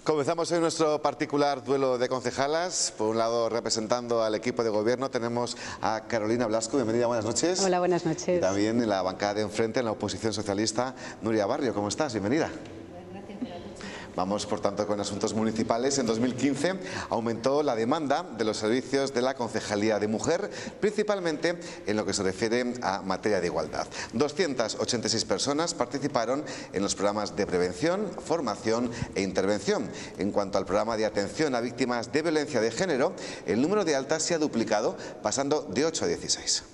Comenzamos hoy nuestro particular duelo de concejalas. Por un lado, representando al equipo de gobierno, tenemos a Carolina Blasco. Bienvenida, buenas noches. Hola, buenas noches. Y también en la bancada de enfrente, en la oposición socialista, Nuria Barrio. ¿Cómo estás? Bienvenida. Vamos, por tanto, con asuntos municipales. En 2015 aumentó la demanda de los servicios de la Concejalía de Mujer, principalmente en lo que se refiere a materia de igualdad. 286 personas participaron en los programas de prevención, formación e intervención. En cuanto al programa de atención a víctimas de violencia de género, el número de altas se ha duplicado, pasando de 8 a 16.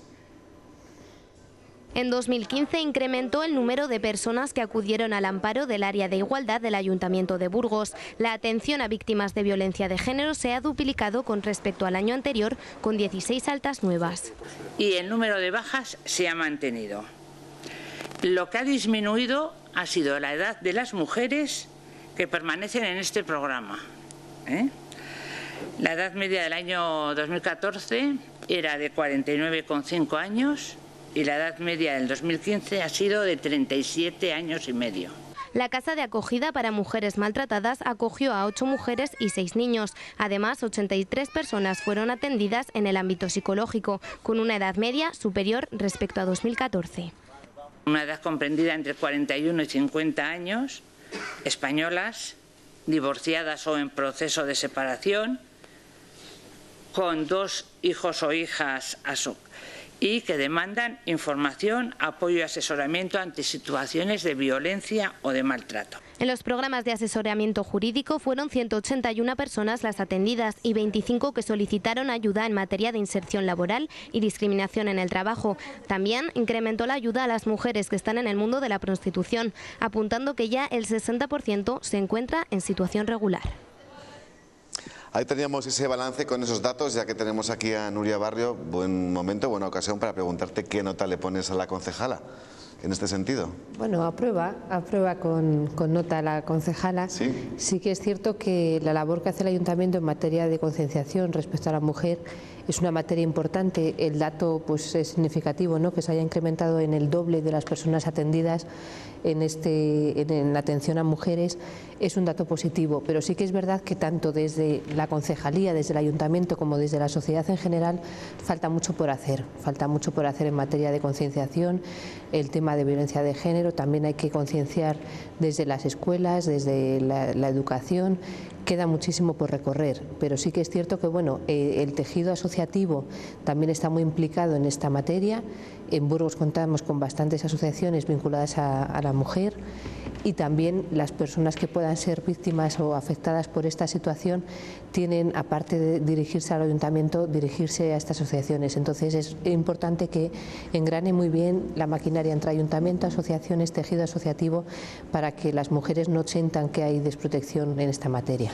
En 2015 incrementó el número de personas que acudieron al amparo del área de igualdad del Ayuntamiento de Burgos. La atención a víctimas de violencia de género se ha duplicado con respecto al año anterior, con 16 altas nuevas. Y el número de bajas se ha mantenido. Lo que ha disminuido ha sido la edad de las mujeres que permanecen en este programa. La edad media del año 2014 era de 49,5 años. Y la edad media del 2015 ha sido de 37 años y medio. La Casa de Acogida para Mujeres Maltratadas acogió a 8 mujeres y 6 niños. Además, 83 personas fueron atendidas en el ámbito psicológico, con una edad media superior respecto a 2014. Una edad comprendida entre 41 y 50 años, españolas, divorciadas o en proceso de separación, con 2 hijos o hijas y que demandan información, apoyo y asesoramiento ante situaciones de violencia o de maltrato. En los programas de asesoramiento jurídico fueron 181 personas las atendidas y 25 que solicitaron ayuda en materia de inserción laboral y discriminación en el trabajo. También incrementó la ayuda a las mujeres que están en el mundo de la prostitución, apuntando que ya el 60% se encuentra en situación regular. Ahí teníamos ese balance con esos datos, ya que tenemos aquí a Nuria Barrio. Buen momento, buena ocasión para preguntarte qué nota le pones a la concejala en este sentido. Bueno, aprueba con nota a la concejala. Sí que es cierto que la labor que hace el Ayuntamiento en materia de concienciación respecto a la mujer es una materia importante. El dato pues es significativo, ¿no?, que se haya incrementado en el doble de las personas atendidas en la atención a mujeres. Es un dato positivo, pero sí que es verdad que tanto desde la concejalía, desde el Ayuntamiento como desde la sociedad en general falta mucho por hacer en materia de concienciación. El tema de violencia de género también hay que concienciar desde las escuelas, desde la educación. Queda muchísimo por recorrer, pero sí que es cierto que el tejido asociativo también está muy implicado en esta materia. En Burgos contamos con bastantes asociaciones vinculadas a la mujer, y también las personas que puedan ser víctimas o afectadas por esta situación tienen, aparte de dirigirse al ayuntamiento, dirigirse a estas asociaciones. Entonces es importante que engrane muy bien la maquinaria entre ayuntamiento, asociaciones, tejido asociativo, para que las mujeres no sientan que hay desprotección en esta materia.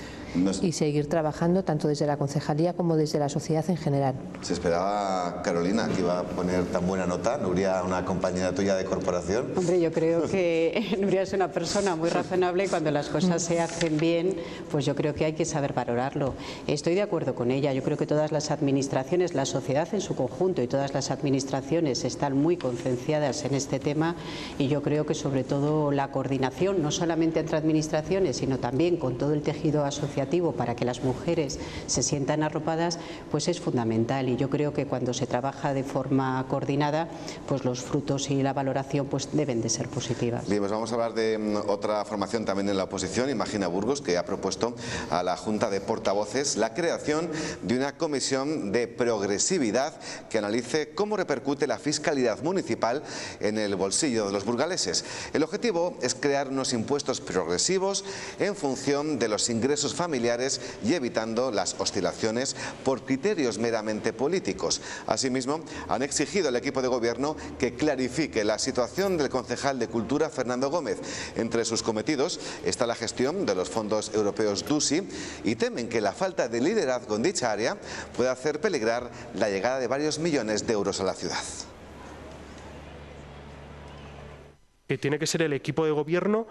Y seguir trabajando tanto desde la concejalía como desde la sociedad en general. ¿Se esperaba, Carolina, que iba a poner tan buena nota? Nuria, una compañera tuya de corporación. Hombre, yo creo que Nuria es una persona muy razonable y cuando las cosas se hacen bien, pues yo creo que hay que saber valorarlo. Estoy de acuerdo con ella. Yo creo que todas las administraciones, la sociedad en su conjunto y todas las administraciones están muy concienciadas en este tema, y yo creo que sobre todo la coordinación, no solamente entre administraciones, sino también con todo el tejido asociativo para que las mujeres se sientan arropadas, pues es fundamental. Y yo creo que cuando se trabaja de forma coordinada, pues los frutos y la valoración pues deben de ser positivas. Bien, pues vamos a hablar de otra formación también en la oposición, Imagina Burgos, que ha propuesto a la Junta de Portavoces la creación de una comisión de progresividad que analice cómo repercute la fiscalidad municipal en el bolsillo de los burgaleses. El objetivo es crear unos impuestos progresivos en función de los ingresos familiares y evitando las oscilaciones por criterios meramente políticos. Asimismo, han exigido al equipo de gobierno que clarifique la situación del concejal de Cultura, Fernando Gómez. Entre sus cometidos está la gestión de los fondos europeos DUSI, y temen que la falta de liderazgo en dicha área pueda hacer peligrar la llegada de varios millones de euros a la ciudad. que tiene que ser el equipo de gobierno,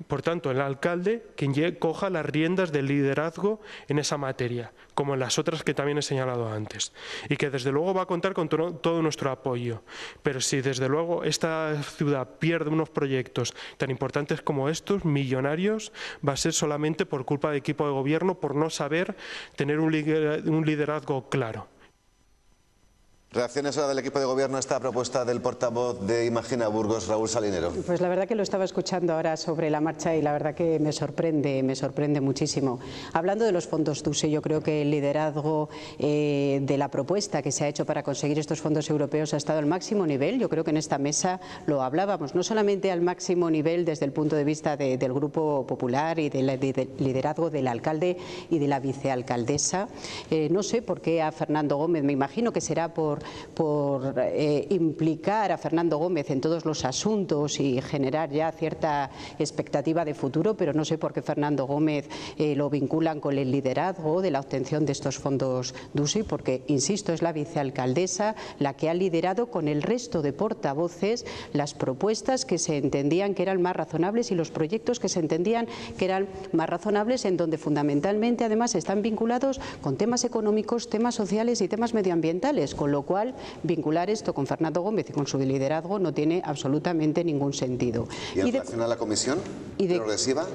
por tanto el alcalde, quien coja las riendas del liderazgo en esa materia, como en las otras que también he señalado antes, y que desde luego va a contar con todo nuestro apoyo. Pero si desde luego esta ciudad pierde unos proyectos tan importantes como estos, millonarios, va a ser solamente por culpa del equipo de gobierno, por no saber tener un liderazgo claro. Reacciones ahora del equipo de gobierno a esta propuesta del portavoz de Imagina Burgos, Raúl Salinero. Pues la verdad que lo estaba escuchando ahora sobre la marcha y la verdad que me sorprende muchísimo. Hablando de los fondos DUSI, yo creo que el liderazgo de la propuesta que se ha hecho para conseguir estos fondos europeos ha estado al máximo nivel. Yo creo que en esta mesa lo hablábamos, no solamente al máximo nivel desde el punto de vista del Grupo Popular y del liderazgo del alcalde y de la vicealcaldesa. No sé por qué a Fernando Gómez, me imagino que será por implicar a Fernando Gómez en todos los asuntos y generar ya cierta expectativa de futuro, pero no sé por qué Fernando Gómez lo vinculan con el liderazgo de la obtención de estos fondos DUSI, porque, insisto, es la vicealcaldesa la que ha liderado con el resto de portavoces las propuestas que se entendían que eran más razonables y los proyectos que se entendían que eran más razonables, en donde fundamentalmente además están vinculados con temas económicos, temas sociales y temas medioambientales, con lo cual vincular esto con Fernando Gómez y con su liderazgo no tiene absolutamente ningún sentido. ¿Y en relación a la comisión progresiva?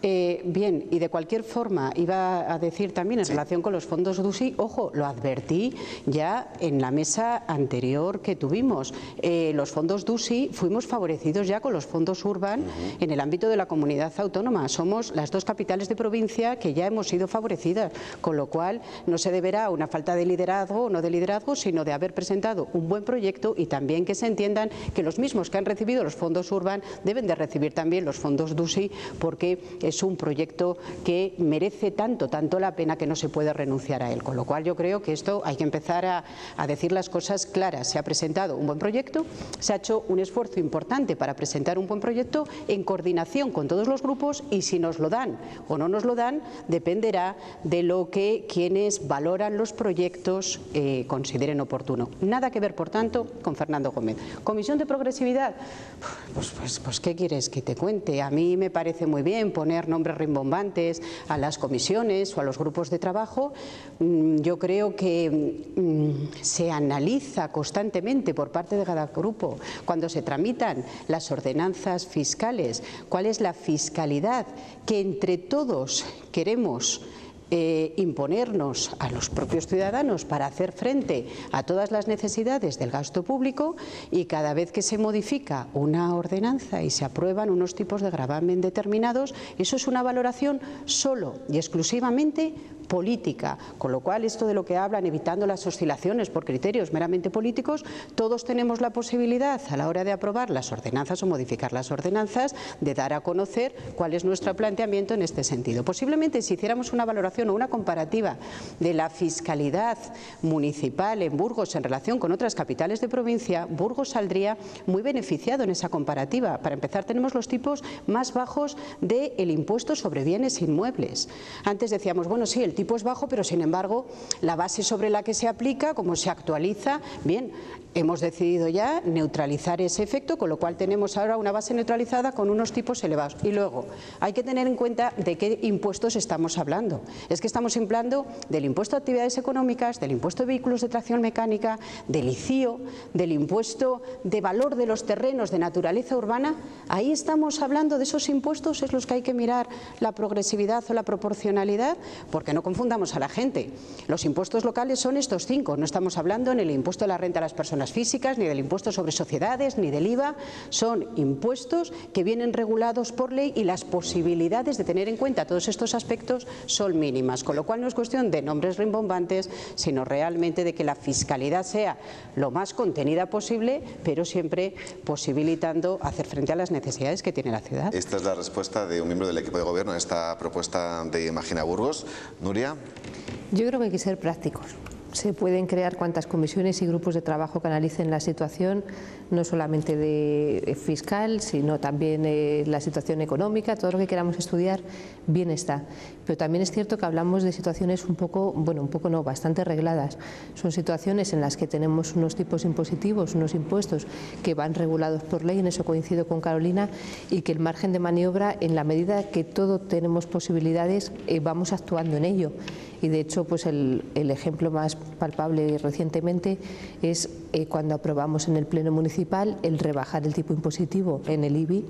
Bien, y de cualquier forma iba a decir también en relación con los fondos DUSI, ojo, lo advertí ya en la mesa anterior que tuvimos. Los fondos DUSI fuimos favorecidos ya con los fondos Urban en el ámbito de la comunidad autónoma. Somos las dos capitales de provincia que ya hemos sido favorecidas, con lo cual no se deberá a una falta de liderazgo o no de liderazgo, sino de haber presentado un buen proyecto y también que se entiendan que los mismos que han recibido los fondos Urban deben de recibir también los fondos DUSI, porque es un proyecto que merece tanto la pena que no se puede renunciar a él. Con lo cual yo creo que esto hay que empezar a decir las cosas claras. Se ha presentado un buen proyecto, se ha hecho un esfuerzo importante para presentar un buen proyecto en coordinación con todos los grupos, y si nos lo dan o no nos lo dan dependerá de lo que quienes valoran los proyectos consideren oportuno. Nada que ver, por tanto, con Fernando Gómez. Comisión de progresividad, pues ¿qué quieres que te cuente? A mí me parece muy bien poner nombres rimbombantes a las comisiones o a los grupos de trabajo. Yo creo que se analiza constantemente por parte de cada grupo, cuando se tramitan las ordenanzas fiscales, cuál es la fiscalidad que entre todos queremos imponernos a los propios ciudadanos para hacer frente a todas las necesidades del gasto público, y cada vez que se modifica una ordenanza y se aprueban unos tipos de gravamen determinados, eso es una valoración solo y exclusivamente política, con lo cual esto de lo que hablan, evitando las oscilaciones por criterios meramente políticos, todos tenemos la posibilidad a la hora de aprobar las ordenanzas o modificar las ordenanzas de dar a conocer cuál es nuestro planteamiento en este sentido. Posiblemente si hiciéramos una valoración o una comparativa de la fiscalidad municipal en Burgos en relación con otras capitales de provincia, Burgos saldría muy beneficiado en esa comparativa. Para empezar, tenemos los tipos más bajos del impuesto sobre bienes inmuebles. Antes decíamos, bueno, sí, el tipo es bajo, pero sin embargo la base sobre la que se aplica, como se actualiza, bien, hemos decidido ya neutralizar ese efecto, con lo cual tenemos ahora una base neutralizada con unos tipos elevados. Y luego hay que tener en cuenta de qué impuestos estamos hablando. Es que estamos hablando del impuesto a actividades económicas, del impuesto de vehículos de tracción mecánica, del ICIO, del impuesto de valor de los terrenos de naturaleza urbana. Ahí estamos hablando de esos impuestos, es los que hay que mirar la progresividad o la proporcionalidad, porque no confundamos a la gente. Los impuestos locales son estos 5, no estamos hablando en el impuesto de la renta a las personas físicas, ni del impuesto sobre sociedades, ni del IVA. Son impuestos que vienen regulados por ley y las posibilidades de tener en cuenta todos estos aspectos son mínimas, con lo cual no es cuestión de nombres rimbombantes, sino realmente de que la fiscalidad sea lo más contenida posible, pero siempre posibilitando hacer frente a las necesidades que tiene la ciudad. Esta es la respuesta de un miembro del equipo de gobierno a esta propuesta de Imagina Burgos. Nuria. Yo creo que hay que ser prácticos. Se pueden crear cuantas comisiones y grupos de trabajo que analicen la situación, no solamente de fiscal, sino también la situación económica, todo lo que queramos estudiar, bien está. Pero también es cierto que hablamos de situaciones bastante regladas. Son situaciones en las que tenemos unos tipos impositivos, unos impuestos que van regulados por ley, en eso coincido con Carolina, y que el margen de maniobra, en la medida que todos tenemos posibilidades, vamos actuando en ello. Y de hecho, pues el ejemplo más palpable recientemente es cuando aprobamos en el Pleno Municipal el rebajar el tipo impositivo en el IBI,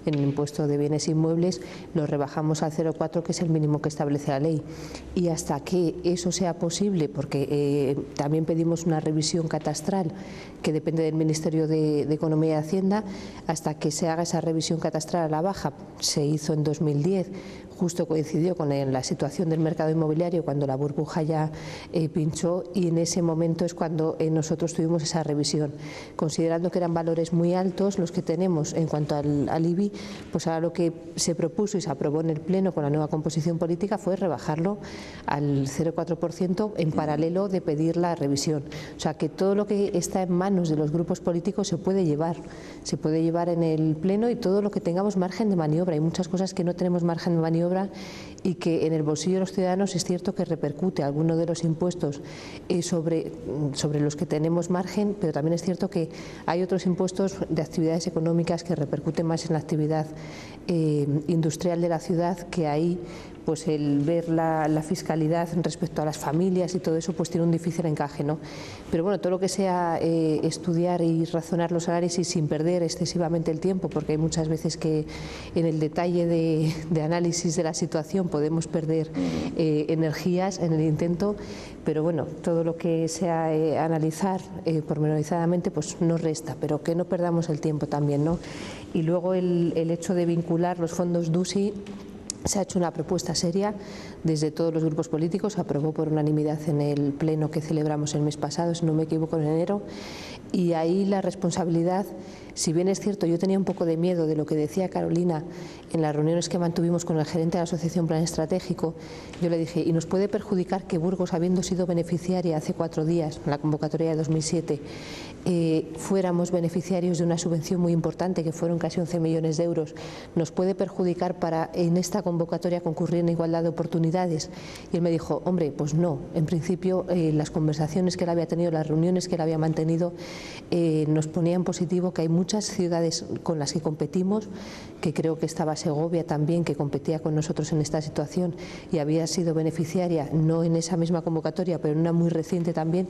en el impuesto de bienes inmuebles, lo rebajamos al 0,4, que es el mínimo que establece la ley. Y hasta que eso sea posible, porque también pedimos una revisión catastral que depende del Ministerio de Economía y Hacienda, hasta que se haga esa revisión catastral a la baja, se hizo en 2010, justo coincidió con la situación del mercado inmobiliario cuando la burbuja ya pinchó, y en ese momento es cuando nosotros tuvimos esa revisión. Considerando que eran valores muy altos los que tenemos en cuanto al IBI, pues ahora lo que se propuso y se aprobó en el Pleno con la nueva composición política fue rebajarlo al 0,4% en paralelo de pedir la revisión. O sea que todo lo que está en manos de los grupos políticos se puede llevar en el Pleno, y todo lo que tengamos margen de maniobra. Hay muchas cosas que no tenemos margen de maniobra y que en el bolsillo de los ciudadanos es cierto que repercute alguno de los impuestos sobre los que tenemos margen, pero también es cierto que hay otros impuestos de actividades económicas que repercuten más en la actividad industrial de la ciudad, que ahí pues el ver la fiscalidad respecto a las familias y todo eso pues tiene un difícil encaje, ¿no? Pero bueno, todo lo que sea estudiar y razonar los análisis sin perder excesivamente el tiempo, porque hay muchas veces que en el detalle de análisis de la situación podemos perder energías en el intento, pero bueno, todo lo que sea analizar pormenorizadamente pues no resta, pero que no perdamos el tiempo también, ¿no? Y luego el hecho de vincular los fondos DUSI. Se ha hecho una propuesta seria desde todos los grupos políticos, se aprobó por unanimidad en el pleno que celebramos el mes pasado, si no me equivoco, en enero, y ahí la responsabilidad, si bien es cierto, yo tenía un poco de miedo de lo que decía Carolina en las reuniones que mantuvimos con el gerente de la Asociación Plan Estratégico. Yo le dije, y nos puede perjudicar que Burgos, habiendo sido beneficiaria hace 4 días, en la convocatoria de 2007, fuéramos beneficiarios de una subvención muy importante, que fueron casi 11 millones de euros, nos puede perjudicar para en esta convocatoria concurrir en igualdad de oportunidades. Y él me dijo, hombre, pues no, en principio las conversaciones que él había tenido, las reuniones que él había mantenido, nos ponía en positivo que hay muchas ciudades con las que competimos, que creo que estaba Segovia también, que competía con nosotros en esta situación y había sido beneficiaria, no en esa misma convocatoria, pero en una muy reciente también,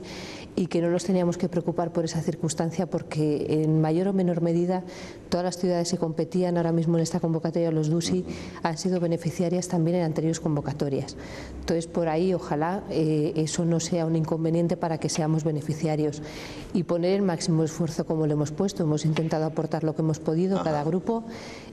y que no nos teníamos que preocupar por esa circunstancia, porque en mayor o menor medida todas las ciudades que competían ahora mismo en esta convocatoria, los DUSI, han sido beneficiarias también en anteriores convocatorias. Entonces, por ahí, ojalá eso no sea un inconveniente para que seamos beneficiarios, y poner el máximo esfuerzo como lo hemos puesto. Hemos intentado aportar lo que hemos podido, cada grupo,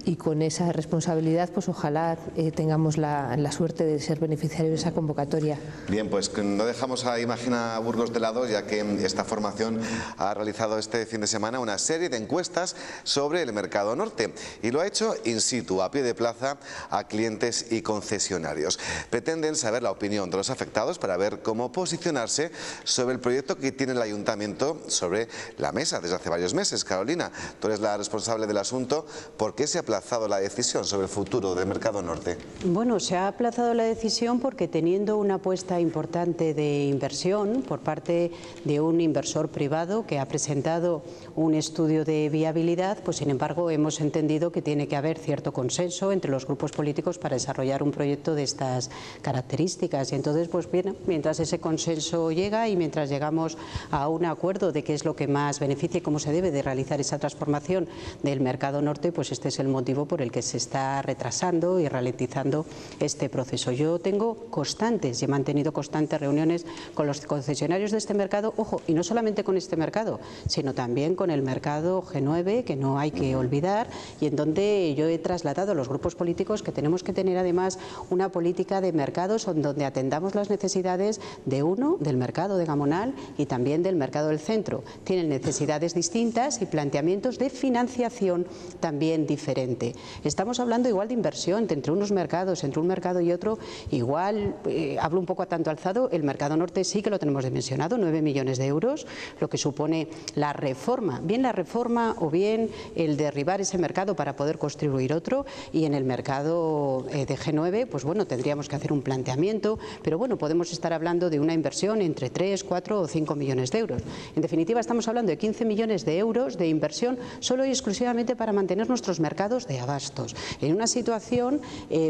y con esa responsabilidad, pues ojalá tengamos la suerte de ser beneficiarios de esa convocatoria. Bien, pues no dejamos a Imagina Burgos de lado, ya que esta formación ha realizado este fin de semana una serie de encuestas sobre el mercado norte, y lo ha hecho in situ, a pie de plaza, a clientes y concesionarios. Pretenden saber la opinión de los afectados para ver cómo posicionarse sobre el proyecto que tiene el ayuntamiento sobre la mesa desde hace varios meses. Carolina, tú eres la responsable del asunto. ¿Por qué se ha aplazado la decisión sobre el futuro del mercado norte? Bueno, se ha aplazado la decisión porque, teniendo una apuesta importante de inversión por parte de un inversor privado que ha presentado un estudio de viabilidad, pues sin embargo hemos entendido que tiene que haber cierto consenso entre los grupos políticos para desarrollar un proyecto de estas características. Y entonces, pues bien, mientras ese consenso llega y mientras llegamos a un acuerdo de qué es lo que más beneficia y cómo se debe de realizar esa transformación del mercado norte, pues este es el motivo por el que se está retrasando y ralentizando este proceso. Yo tengo constantes y he mantenido constantes reuniones con los concesionarios de este mercado, ojo, y no solamente con este mercado, sino también con el mercado G9, que no hay que olvidar, y en donde yo he trasladado a los grupos políticos que tenemos que tener además una política de mercados donde atendamos las necesidades del mercado de Gamonal y también del mercado del centro. otro. Tienen necesidades distintas y planteamientos de financiación también diferente. Estamos hablando igual de inversión entre unos mercados, entre un mercado y otro, igual, hablo un poco a tanto alzado, el mercado norte sí que lo tenemos dimensionado, 9 millones de euros, lo que supone la reforma, bien la reforma o bien el derribar ese mercado para poder construir otro, y en el mercado de G9, pues bueno, tendríamos que hacer un planteamiento, pero bueno, podemos estar hablando de una inversión entre 3, 4 o 5 millones de euros. En definitiva, estamos hablando de 15 millones de euros de inversión solo y exclusivamente para mantener nuestros mercados de abastos, en una situación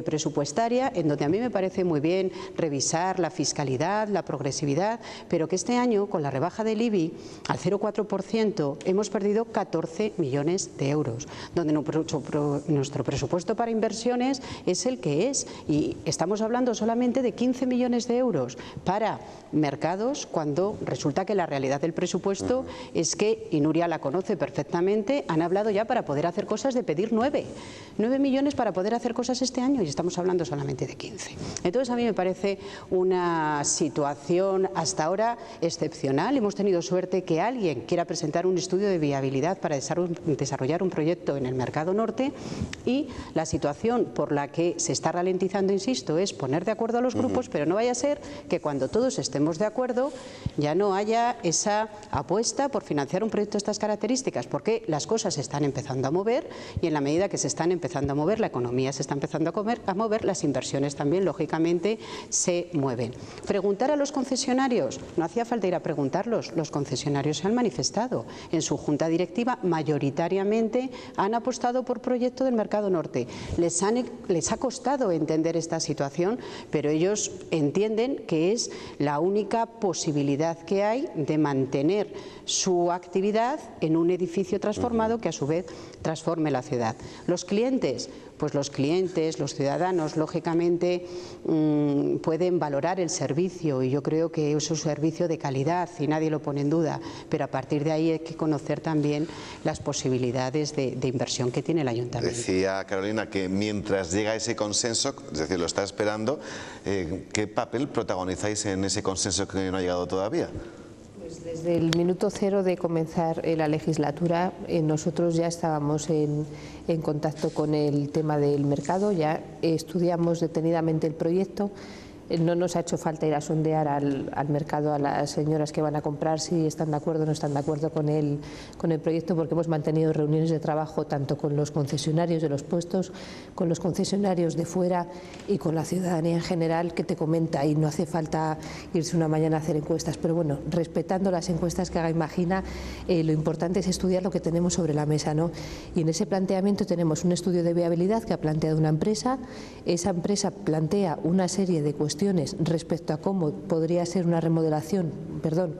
presupuestaria en donde a mí me parece muy bien revisar la fiscalidad, la progresividad, pero que este año, con la rebaja del IBI al 0,4%, hemos perdido 14 millones de euros, donde nuestro presupuesto para inversiones es el que es, y estamos hablando solamente de 15 millones de euros para mercados, cuando resulta que la realidad del presupuesto es que, y Nuria la conoce perfectamente, han hablado ya para poder hacer cosas de pedir 9 millones para poder hacer cosas este año, y estamos hablando solamente de 15. Entonces a mí me parece una situación hasta ahora excepcional. Hemos tenido suerte que alguien quiera presentar un estudio de viabilidad para desarrollar un proyecto en el mercado norte, y la situación por la que se está ralentizando, insisto, es poner de acuerdo a los grupos, pero no vaya a ser que cuando todos estemos de acuerdo ya no haya esa apuesta por financiar un proyecto de estas características, porque las cosas se están empezando a mover, y en la medida que se están empezando a mover, la economía se está empezando a mover, las inversiones también, lógicamente, se mueven. Preguntar a los concesionarios, no hacía falta ir a preguntarlos, los concesionarios se han manifestado. En su junta directiva, mayoritariamente, han apostado por proyecto del mercado norte. Les ha costado entender esta situación, pero ellos entienden que es la única posibilidad que hay de mantener su actividad en un edificio transformado que a su vez transforme la ciudad. Los clientes, pues los clientes, los ciudadanos, lógicamente pueden valorar el servicio, y yo creo que es un servicio de calidad y nadie lo pone en duda, pero a partir de ahí hay que conocer también las posibilidades de inversión que tiene el ayuntamiento. Decía Carolina que mientras llega ese consenso, es decir, lo está esperando, ¿qué papel protagonizáis en ese consenso que no ha llegado todavía? Desde el minuto cero de comenzar la legislatura, nosotros ya estábamos en contacto con el tema del mercado, ya estudiamos detenidamente el proyecto. No nos ha hecho falta ir a sondear al mercado, a las señoras que van a comprar, si están de acuerdo o no están de acuerdo con el proyecto, porque hemos mantenido reuniones de trabajo tanto con los concesionarios de los puestos, con los concesionarios de fuera y con la ciudadanía en general, que te comenta, y no hace falta irse una mañana a hacer encuestas, pero bueno, respetando las encuestas que haga Imagina, lo importante es estudiar lo que tenemos sobre la mesa, ¿no? Y en ese planteamiento tenemos un estudio de viabilidad que ha planteado una empresa. Esa empresa plantea una serie de cuestiones respecto a cómo podría ser una remodelación,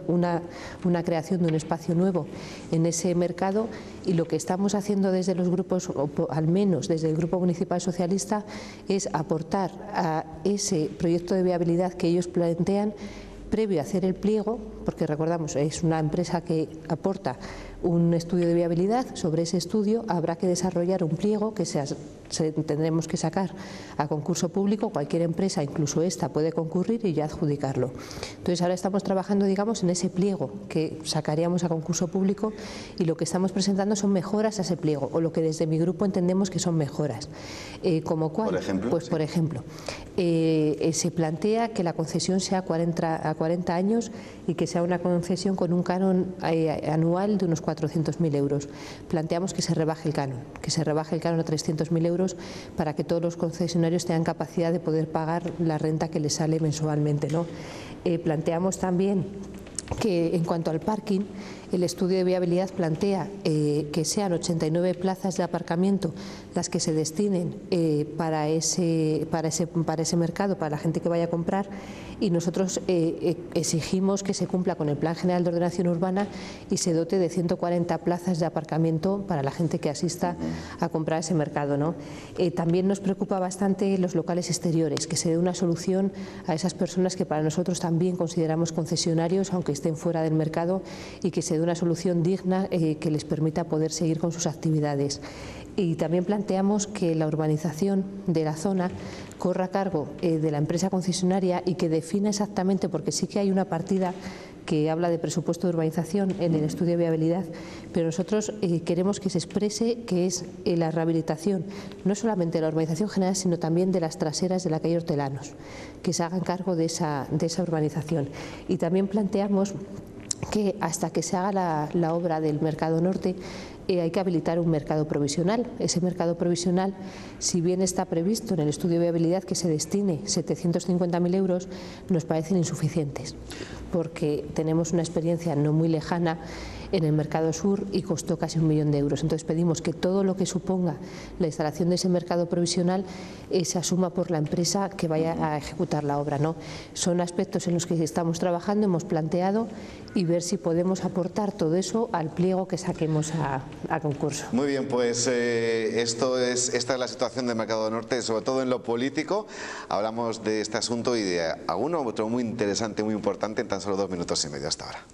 una creación de un espacio nuevo en ese mercado, y lo que estamos haciendo desde los grupos, o al menos desde el Grupo Municipal Socialista, es aportar a ese proyecto de viabilidad que ellos plantean previo a hacer el pliego, porque recordamos, es una empresa que aporta un estudio de viabilidad. Sobre ese estudio habrá que desarrollar un pliego que tendremos que sacar a concurso público. Cualquier empresa, incluso esta, puede concurrir y ya adjudicarlo. Entonces ahora estamos trabajando, digamos, en ese pliego que sacaríamos a concurso público, y lo que estamos presentando son mejoras a ese pliego, o lo que desde mi grupo entendemos que son mejoras. ¿Como cuál? Por ejemplo, pues sí. Por ejemplo, se plantea que la concesión sea a 40 años y que sea una concesión con un canon anual de unos 400.000 euros. Planteamos que se rebaje el canon, a 300.000 euros, para que todos los concesionarios tengan capacidad de poder pagar la renta que les sale mensualmente, ¿no? Planteamos también que, en cuanto al parking, el estudio de viabilidad plantea que sean 89 plazas de aparcamiento las que se destinen para ese mercado, para la gente que vaya a comprar, y nosotros exigimos que se cumpla con el Plan General de Ordenación Urbana y se dote de 140 plazas de aparcamiento para la gente que asista a comprar ese mercado, ¿no? También nos preocupa bastante los locales exteriores, que se dé una solución a esas personas que para nosotros también consideramos concesionarios, aunque estén fuera del mercado, y que se dé una solución digna que les permita poder seguir con sus actividades. Y también planteamos que la urbanización de la zona corra a cargo de la empresa concesionaria, y que defina exactamente, porque sí que hay una partida que habla de presupuesto de urbanización en el estudio de viabilidad, pero nosotros queremos que se exprese que es la rehabilitación, no solamente de la urbanización general, sino también de las traseras de la calle Hortelanos, que se hagan cargo de esa urbanización. Y también planteamos que hasta que se haga la obra del Mercado Norte hay que habilitar un mercado provisional. Ese mercado provisional, si bien está previsto en el estudio de viabilidad que se destine 750.000 euros, nos parecen insuficientes, porque tenemos una experiencia no muy lejana en el Mercado Sur y costó casi 1 millón de euros. Entonces pedimos que todo lo que suponga la instalación de ese mercado provisional se asuma por la empresa que vaya a ejecutar la obra, ¿no? Son aspectos en los que estamos trabajando, hemos planteado, y ver si podemos aportar todo eso al pliego que saquemos a concurso. Muy bien, pues esta es la situación del Mercado Norte, sobre todo en lo político. Hablamos de este asunto y de alguno otro muy interesante, muy importante en tan solo 2 minutos y medio hasta ahora.